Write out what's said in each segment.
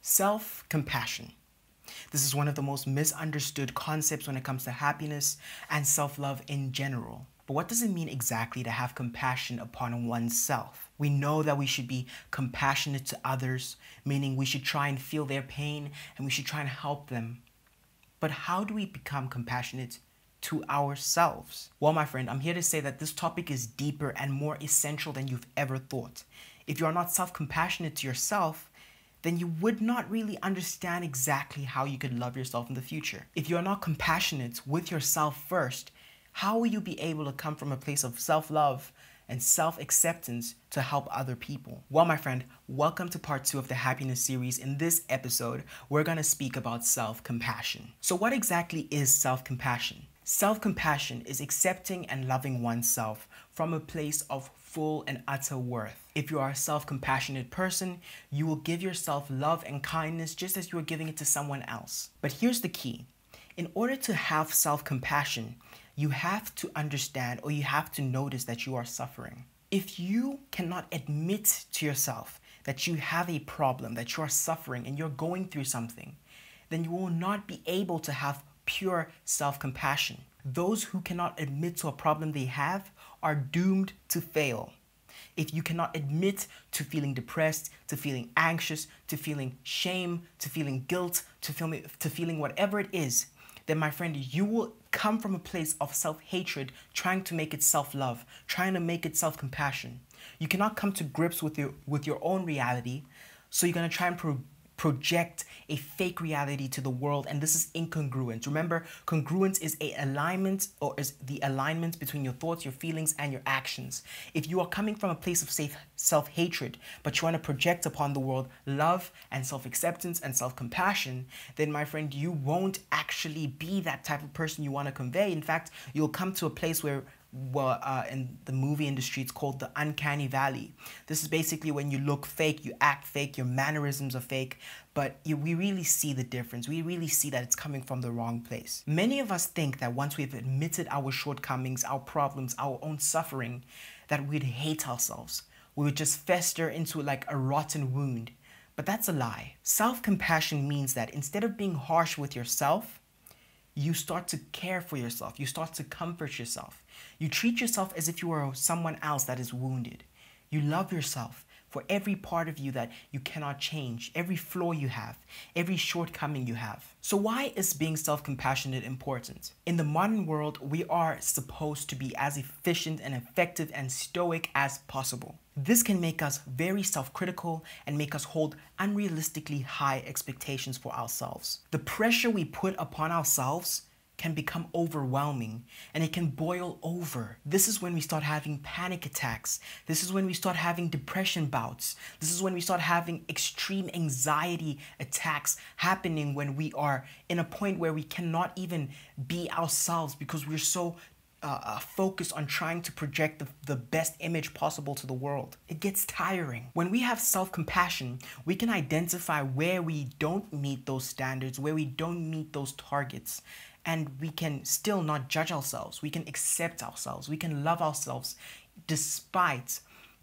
Self-compassion. This is one of the most misunderstood concepts when it comes to happiness and self-love in general. But what does it mean exactly to have compassion upon oneself? We know that we should be compassionate to others, meaning we should try and feel their pain and we should try and help them. But how do we become compassionate to ourselves? Well, my friend, I'm here to say that this topic is deeper and more essential than you've ever thought. If you are not self-compassionate to yourself, then you would not really understand exactly how you could love yourself in the future. If you are not compassionate with yourself first, how will you be able to come from a place of self-love and self-acceptance to help other people? Well, my friend, welcome to part 2 of the happiness series. In this episode, we're going to speak about self-compassion. So what exactly is self-compassion? Self-compassion is accepting and loving oneself from a place of full and utter worth. If you are a self-compassionate person, you will give yourself love and kindness just as you are giving it to someone else. But here's the key. In order to have self-compassion, you have to understand or you have to notice that you are suffering. If you cannot admit to yourself that you have a problem, that you are suffering and you're going through something, then you will not be able to have pure self-compassion. Those who cannot admit to a problem they have are doomed to fail. If you cannot admit to feeling depressed, to feeling anxious, to feeling shame, to feeling guilt, to feeling whatever it is, then my friend, you will come from a place of self-hatred, trying to make it self-love, trying to make it self-compassion. You cannot come to grips with your own reality, so you're going to try and project a fake reality to the world, and this is incongruent. Remember, congruence is a alignment, or is the alignment between your thoughts, your feelings, and your actions. If you are coming from a place of self-hatred, but you want to project upon the world love and self-acceptance and self-compassion, then my friend, you won't actually be that type of person you want to convey. In fact, you'll come to a place where in the movie industry, it's called the uncanny valley. This is basically when you look fake, you act fake, your mannerisms are fake, but we really see the difference. We really see that it's coming from the wrong place. Many of us think that once we've admitted our shortcomings, our problems, our own suffering, that we'd hate ourselves. We would just fester into like a rotten wound. But that's a lie. Self-compassion means that instead of being harsh with yourself, you start to care for yourself. You start to comfort yourself. You treat yourself as if you were someone else that is wounded. You love yourself for every part of you that you cannot change, every flaw you have, every shortcoming you have. So why is being self-compassionate important? In the modern world, we are supposed to be as efficient and effective and stoic as possible. This can make us very self-critical and make us hold unrealistically high expectations for ourselves. The pressure we put upon ourselves can become overwhelming and it can boil over. This is when we start having panic attacks. This is when we start having depression bouts. This is when we start having extreme anxiety attacks happening when we are in a point where we cannot even be ourselves because we're so focused on trying to project the best image possible to the world. It gets tiring. When we have self-compassion, we can identify where we don't meet those standards, where we don't meet those targets, and we can still not judge ourselves. We can accept ourselves. We can love ourselves despite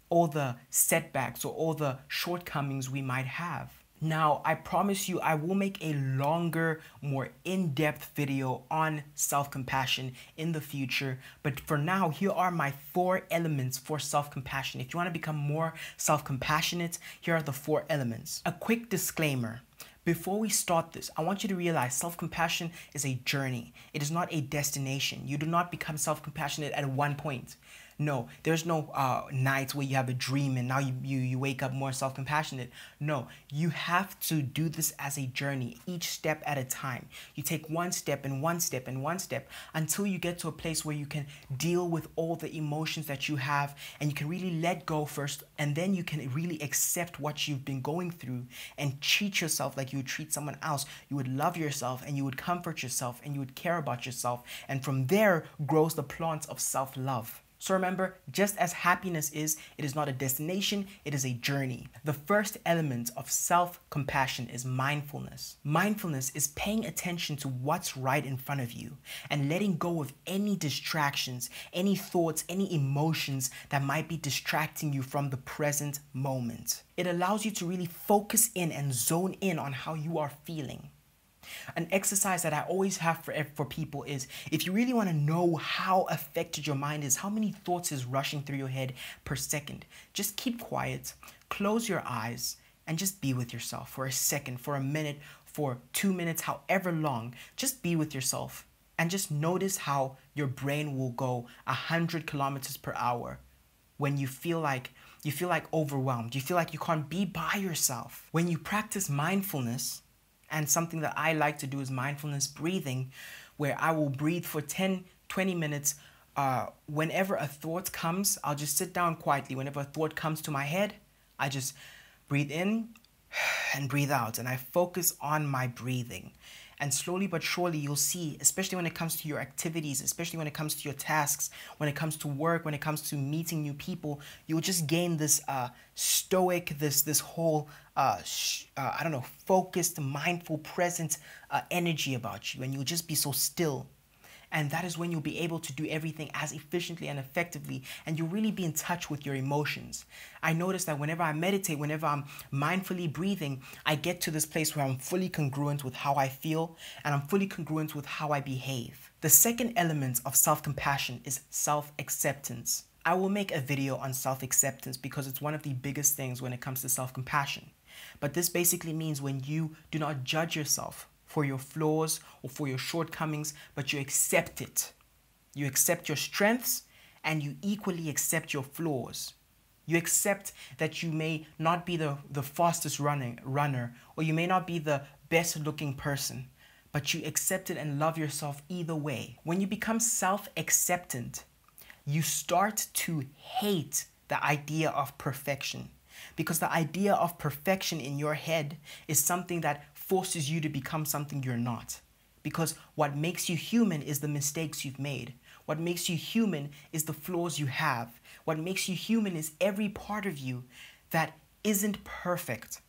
all the setbacks or all the shortcomings we might have. Now, I promise you, I will make a longer, more in-depth video on self-compassion in the future. But for now, here are my 4 elements for self-compassion. If you want to become more self-compassionate, here are the 4 elements. A quick disclaimer. Before we start this, I want you to realize self-compassion is a journey. It is not a destination. You do not become self-compassionate at one point. No, there's no nights where you have a dream and now you wake up more self-compassionate. No, you have to do this as a journey, each step at a time. You take one step and one step and one step until you get to a place where you can deal with all the emotions that you have and you can really let go first, and then you can really accept what you've been going through and treat yourself like you would treat someone else. You would love yourself and you would comfort yourself and you would care about yourself, and from there grows the plant of self-love. So remember, just as happiness is, it is not a destination, it is a journey. The first element of self-compassion is mindfulness. Mindfulness is paying attention to what's right in front of you and letting go of any distractions, any thoughts, any emotions that might be distracting you from the present moment. It allows you to really focus in and zone in on how you are feeling. An exercise that I always have for people is, if you really want to know how affected your mind is, how many thoughts is rushing through your head per second, just keep quiet, close your eyes, and just be with yourself for a second, for a minute, for 2 minutes, however long. Just be with yourself and just notice how your brain will go 100 kilometers per hour when you feel like overwhelmed, you feel like you can't be by yourself. When you practice mindfulness, and something that I like to do is mindfulness breathing, where I will breathe for 10, 20 minutes. Whenever a thought comes, I'll just sit down quietly. Whenever a thought comes to my head, I just breathe in and breathe out. And I focus on my breathing. And slowly but surely, you'll see, especially when it comes to your activities, especially when it comes to your tasks, when it comes to work, when it comes to meeting new people, you'll just gain this stoic, this whole, focused, mindful, present energy about you. And you'll just be so still. And that is when you'll be able to do everything as efficiently and effectively, and you'll really be in touch with your emotions. I notice that whenever I meditate, whenever I'm mindfully breathing, I get to this place where I'm fully congruent with how I feel, and I'm fully congruent with how I behave. The second element of self-compassion is self-acceptance. I will make a video on self-acceptance because it's one of the biggest things when it comes to self-compassion. But this basically means when you do not judge yourself for your flaws or for your shortcomings, but you accept it. You accept your strengths and you equally accept your flaws. You accept that you may not be the fastest runner, or you may not be the best looking person, but you accept it and love yourself either way. When you become self-acceptant, you start to hate the idea of perfection, because the idea of perfection in your head is something that forces you to become something you're not. Because what makes you human is the mistakes you've made. What makes you human is the flaws you have. What makes you human is every part of you that isn't perfect.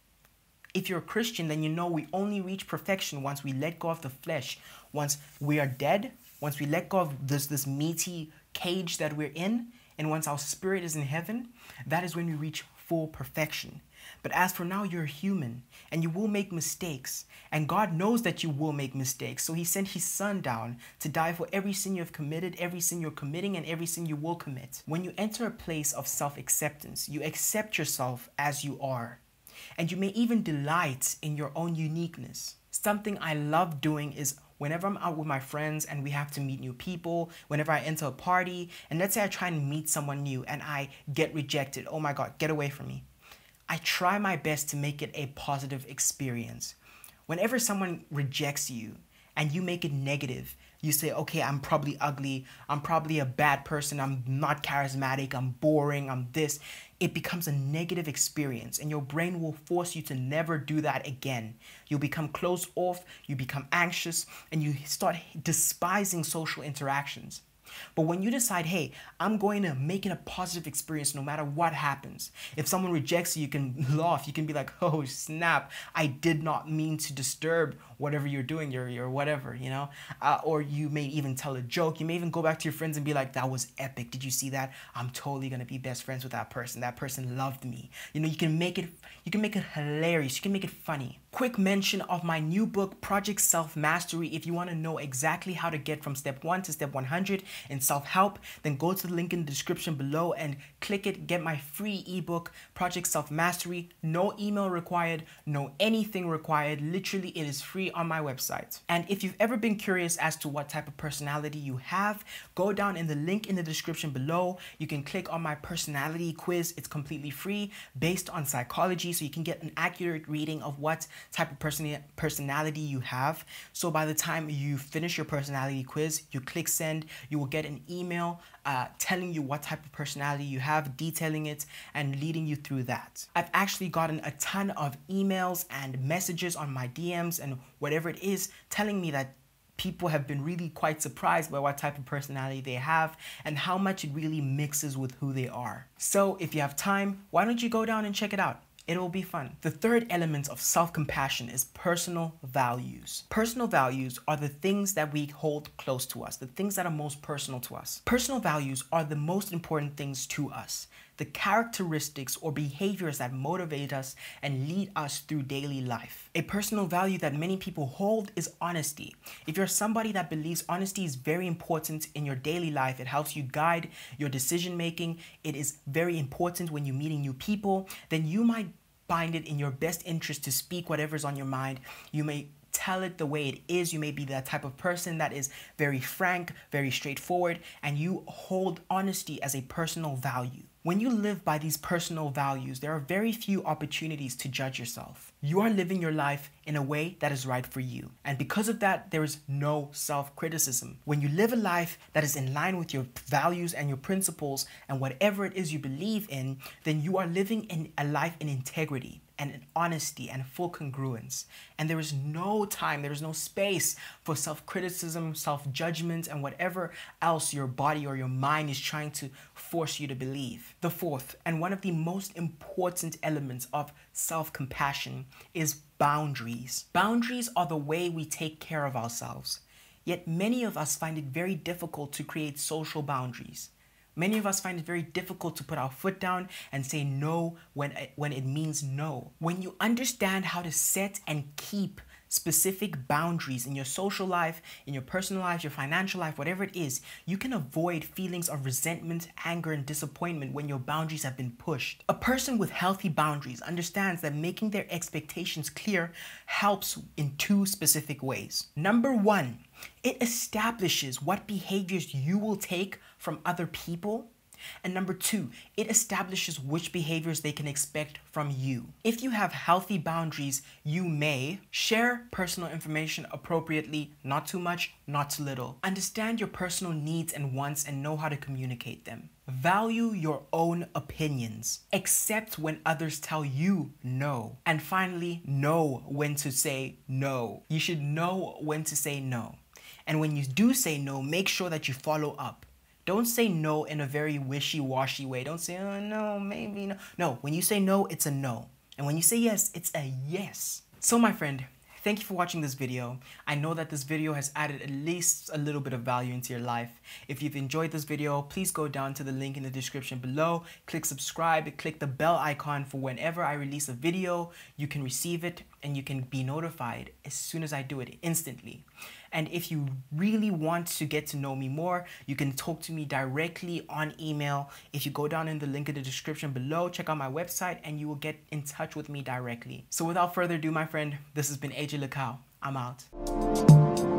If you're a Christian, then you know we only reach perfection once we let go of the flesh, once we are dead, once we let go of this meaty cage that we're in, and once our spirit is in heaven, that is when we reach full perfection. But as for now, you're human and you will make mistakes. And God knows that you will make mistakes. So he sent his son down to die for every sin you have committed, every sin you're committing, and every sin you will commit. When you enter a place of self-acceptance, you accept yourself as you are. And you may even delight in your own uniqueness. Something I love doing is whenever I'm out with my friends and we have to meet new people, whenever I enter a party, and let's say I try and meet someone new and I get rejected. Oh my God, get away from me. I try my best to make it a positive experience. Whenever someone rejects you and you make it negative, you say, okay, I'm probably ugly, I'm probably a bad person, I'm not charismatic, I'm boring, I'm this. It becomes a negative experience and your brain will force you to never do that again. You'll become closed off, you become anxious, and you start despising social interactions. But when you decide, hey, I'm going to make it a positive experience no matter what happens. If someone rejects you, you can laugh. You can be like, oh, snap. I did not mean to disturb whatever you're doing, your whatever, you know. Or you may even tell a joke. You may even go back to your friends and be like, that was epic. Did you see that? I'm totally going to be best friends with that person. That person loved me. You know, you can make it hilarious. You can make it funny. Quick mention of my new book, Project Self-Mastery. If you want to know exactly how to get from step 1 to step 100 in self-help, then go to the link in the description below and click it. Get my free ebook, Project Self-Mastery. No email required, no anything required. Literally, it is free on my website. And if you've ever been curious as to what type of personality you have, go down in the link in the description below. You can click on my personality quiz. It's completely free, based on psychology, so you can get an accurate reading of what type of personality you have. So by the time you finish your personality quiz, you click send, you will get an email telling you what type of personality you have, detailing it and leading you through that. I've actually gotten a ton of emails and messages on my DMs and whatever it is telling me that people have been really quite surprised by what type of personality they have and how much it really mixes with who they are. So if you have time, why don't you go down and check it out? It will be fun. The third element of self-compassion is personal values. Personal values are the things that we hold close to us, the things that are most personal to us. Personal values are the most important things to us, the characteristics or behaviors that motivate us and lead us through daily life. A personal value that many people hold is honesty. If you're somebody that believes honesty is very important in your daily life, it helps you guide your decision making, it is very important when you're meeting new people, then you might find it in your best interest to speak whatever's on your mind. You may tell it the way it is. You may be that type of person that is very frank, very straightforward, and you hold honesty as a personal value. When you live by these personal values, there are very few opportunities to judge yourself. You are living your life in a way that is right for you. And because of that, there is no self-criticism. When you live a life that is in line with your values and your principles and whatever it is you believe in, then you are living in a life in integrity and in honesty and full congruence. And there is no time, there is no space for self-criticism, self-judgment, and whatever else your body or your mind is trying to force you to believe. The fourth, and one of the most important elements of self-compassion, is boundaries. Boundaries are the way we take care of ourselves. Yet many of us find it very difficult to create social boundaries. Many of us find it very difficult to put our foot down and say no when it means no. When you understand how to set and keep specific boundaries in your social life, in your personal life, your financial life, whatever it is, you can avoid feelings of resentment, anger, and disappointment when your boundaries have been pushed. A person with healthy boundaries understands that making their expectations clear helps in two specific ways. Number one, it establishes what behaviors you will take from other people. And number two, it establishes which behaviors they can expect from you. If you have healthy boundaries, you may share personal information appropriately, not too much, not too little. Understand your personal needs and wants and know how to communicate them. Value your own opinions. Accept when others tell you no. And finally, know when to say no. You should know when to say no. And when you do say no, make sure that you follow up. Don't say no in a very wishy-washy way. Don't say, oh no, maybe no. No, when you say no, it's a no. And when you say yes, it's a yes. So my friend, thank you for watching this video. I know that this video has added at least a little bit of value into your life. If you've enjoyed this video, please go down to the link in the description below, click subscribe, click the bell icon for whenever I release a video, you can receive it and you can be notified as soon as I do it instantly. And if you really want to get to know me more, you can talk to me directly on email. If you go down in the link in the description below, check out my website and you will get in touch with me directly. So without further ado, my friend, this has been AJ Lacau. I'm out.